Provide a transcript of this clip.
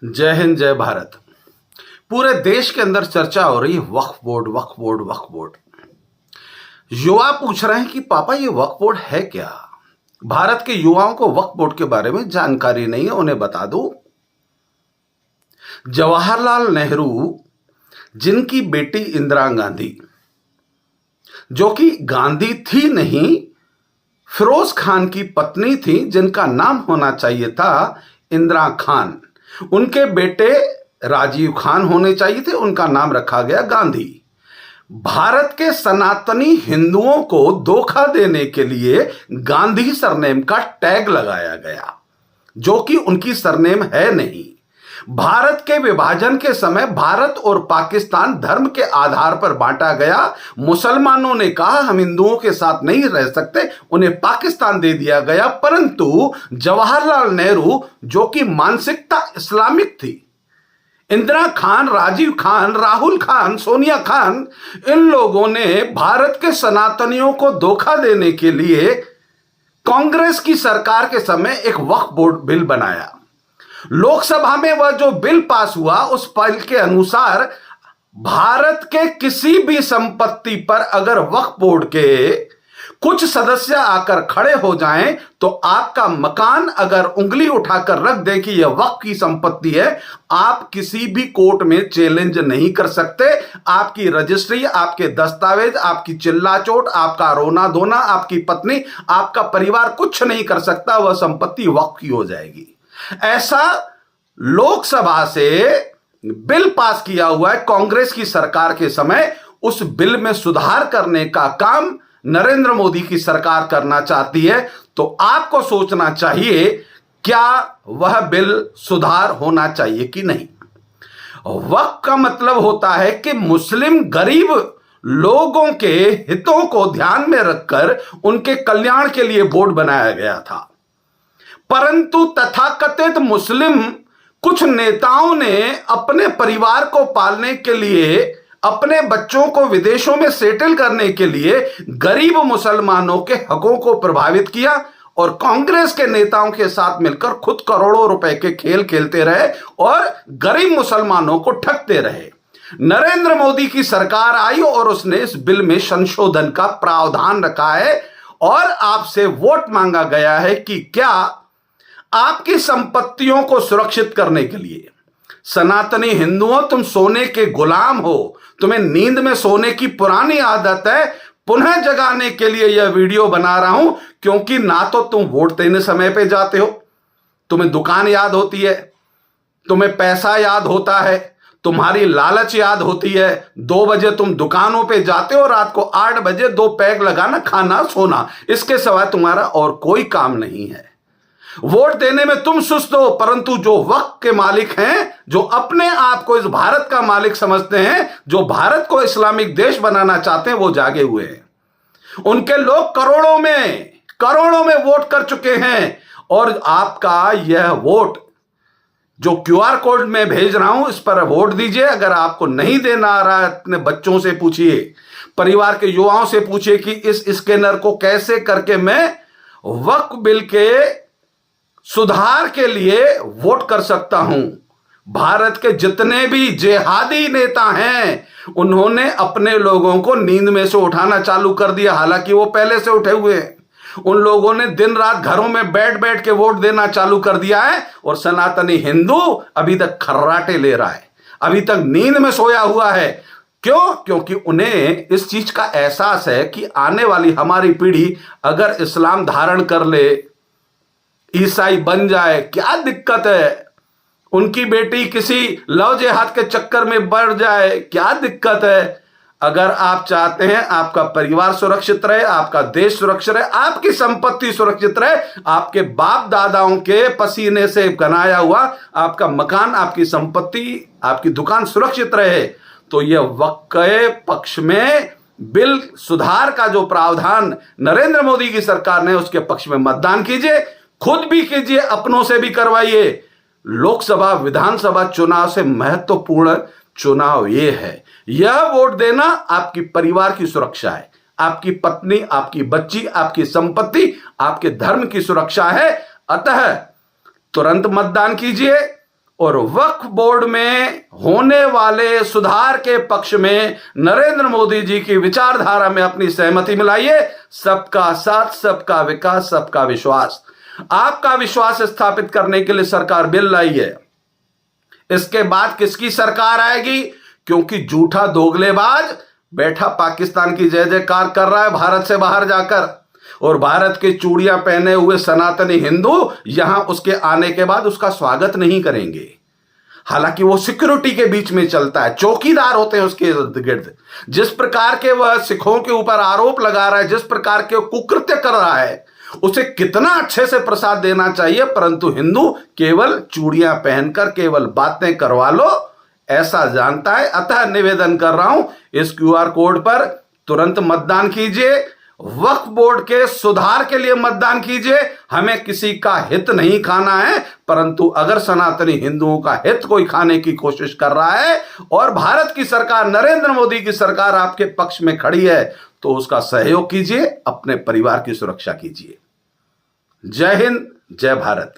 जय हिंद, जय भारत। पूरे देश के अंदर चर्चा हो रही है वक्फ बोर्ड, वक्फ बोर्ड, वक्फ बोर्ड। युवा पूछ रहे हैं कि पापा ये वक्फ बोर्ड है क्या। भारत के युवाओं को वक्फ बोर्ड के बारे में जानकारी नहीं है, उन्हें बता दो। जवाहरलाल नेहरू, जिनकी बेटी इंदिरा गांधी, जो कि गांधी थी नहीं, फिरोज खान की पत्नी थी, जिनका नाम होना चाहिए था इंदिरा खान, उनके बेटे राजीव खान होने चाहिए थे, उनका नाम रखा गया गांधी। भारत के सनातनी हिंदुओं को धोखा देने के लिए गांधी सरनेम का टैग लगाया गया, जो कि उनकी सरनेम है नहीं। भारत के विभाजन के समय भारत और पाकिस्तान धर्म के आधार पर बांटा गया। मुसलमानों ने कहा हम हिंदुओं के साथ नहीं रह सकते, उन्हें पाकिस्तान दे दिया गया। परंतु जवाहरलाल नेहरू, जो कि मानसिकता इस्लामिक थी, इंदिरा खान, राजीव खान, राहुल खान, सोनिया खान, इन लोगों ने भारत के सनातनियों को धोखा देने के लिए कांग्रेस की सरकार के समय एक वक्फ बोर्ड बिल बनाया। लोकसभा में वह जो बिल पास हुआ, उस बिल के अनुसार भारत के किसी भी संपत्ति पर अगर वक्फ बोर्ड के कुछ सदस्य आकर खड़े हो जाएं तो आपका मकान अगर उंगली उठाकर रख दें कि यह वक्फ की संपत्ति है, आप किसी भी कोर्ट में चैलेंज नहीं कर सकते। आपकी रजिस्ट्री, आपके दस्तावेज, आपकी चिल्लाचोट, आपका रोना धोना, आपकी पत्नी, आपका परिवार कुछ नहीं कर सकता। वह संपत्ति वक्फ की हो जाएगी। ऐसा लोकसभा से बिल पास किया हुआ है कांग्रेस की सरकार के समय। उस बिल में सुधार करने का काम नरेंद्र मोदी की सरकार करना चाहती है, तो आपको सोचना चाहिए क्या वह बिल सुधार होना चाहिए कि नहीं। वक्फ का मतलब होता है कि मुस्लिम गरीब लोगों के हितों को ध्यान में रखकर उनके कल्याण के लिए बोर्ड बनाया गया था। परंतु तथाकथित मुस्लिम कुछ नेताओं ने अपने परिवार को पालने के लिए, अपने बच्चों को विदेशों में सेटल करने के लिए गरीब मुसलमानों के हकों को प्रभावित किया और कांग्रेस के नेताओं के साथ मिलकर खुद करोड़ों रुपए के खेल खेलते रहे और गरीब मुसलमानों को ठगते रहे। नरेंद्र मोदी की सरकार आई और उसने इस बिल में संशोधन का प्रावधान रखा है और आपसे वोट मांगा गया है कि क्या आपकी संपत्तियों को सुरक्षित करने के लिए, सनातनी हिंदुओं, तुम सोने के गुलाम हो, तुम्हें नींद में सोने की पुरानी आदत है, पुनः जगाने के लिए यह वीडियो बना रहा हूं। क्योंकि ना तो तुम वोट देने समय पे जाते हो, तुम्हें दुकान याद होती है, तुम्हें पैसा याद होता है, तुम्हारी लालच याद होती है। 2 बजे तुम दुकानों पे जाते हो, रात को 8 बजे 2 पैग लगाना, खाना, सोना, इसके सिवाय तुम्हारा और कोई काम नहीं है। वोट देने में तुम सुस्त हो, परंतु जो वक्त के मालिक हैं, जो अपने आप को इस भारत का मालिक समझते हैं, जो भारत को इस्लामिक देश बनाना चाहते हैं, वो जागे हुए हैं। उनके लोग करोड़ों में वोट कर चुके हैं और आपका यह वोट जो QR कोड में भेज रहा हूं, इस पर वोट दीजिए। अगर आपको नहीं देना आ रहा है, अपने बच्चों से पूछिए, परिवार के युवाओं से पूछिए कि इस स्कैनर को कैसे करके मैं वक्फ बिल के सुधार के लिए वोट कर सकता हूं। भारत के जितने भी जिहादी नेता हैं, उन्होंने अपने लोगों को नींद में से उठाना चालू कर दिया, हालांकि वो पहले से उठे हुए हैं। उन लोगों ने दिन रात घरों में बैठ बैठ के वोट देना चालू कर दिया है और सनातनी हिंदू अभी तक खर्राटे ले रहा है, अभी तक नींद में सोया हुआ है। क्यों? क्योंकि उन्हें इस चीज का एहसास है कि आने वाली हमारी पीढ़ी अगर इस्लाम धारण कर ले, ईसाई बन जाए, क्या दिक्कत है। उनकी बेटी किसी लव जिहाद के चक्कर में बढ़ जाए, क्या दिक्कत है। अगर आप चाहते हैं आपका परिवार सुरक्षित रहे, आपका देश सुरक्षित रहे, आपकी संपत्ति सुरक्षित रहे, आपके बाप दादाओं के पसीने से बनाया हुआ आपका मकान, आपकी संपत्ति, आपकी दुकान सुरक्षित रहे, तो यह वक्फ के पक्ष में बिल सुधार का जो प्रावधान नरेंद्र मोदी की सरकार ने, उसके पक्ष में मतदान कीजिए। खुद भी कीजिए, अपनों से भी करवाइए। लोकसभा विधानसभा चुनाव से महत्वपूर्ण चुनाव यह है। यह वोट देना आपकी परिवार की सुरक्षा है, आपकी पत्नी, आपकी बच्ची, आपकी संपत्ति, आपके धर्म की सुरक्षा है। अतः तुरंत मतदान कीजिए और वक्फ बोर्ड में होने वाले सुधार के पक्ष में नरेंद्र मोदी जी की विचारधारा में अपनी सहमति मिलाइए। सबका साथ, सबका विकास, सबका विश्वास। आपका विश्वास स्थापित करने के लिए सरकार बिल लाई है। इसके बाद किसकी सरकार आएगी? क्योंकि झूठा दोगलेबाज बैठा पाकिस्तान की जय जयकार कर रहा है भारत से बाहर जाकर, और भारत की चूड़ियां पहने हुए सनातनी हिंदू यहां उसके आने के बाद उसका स्वागत नहीं करेंगे। हालांकि वो सिक्योरिटी के बीच में चलता है, चौकीदार होते हैं उसके इर्द गिर्द। जिस प्रकार के वह सिखों के ऊपर आरोप लगा रहा है, जिस प्रकार के कुकृत्य कर रहा है, उसे कितना अच्छे से प्रसाद देना चाहिए, परंतु हिंदू केवल चूड़ियां पहनकर केवल बातें करवा लो ऐसा जानता है। अतः निवेदन कर रहा हूं, इस क्यूआर कोड पर तुरंत मतदान कीजिए, वक्फ बोर्ड के सुधार के लिए मतदान कीजिए। हमें किसी का हित नहीं खाना है, परंतु अगर सनातनी हिंदुओं का हित कोई खाने की कोशिश कर रहा है और भारत की सरकार, नरेंद्र मोदी की सरकार आपके पक्ष में खड़ी है, तो उसका सहयोग कीजिए, अपने परिवार की सुरक्षा कीजिए। जय हिंद, जय भारत।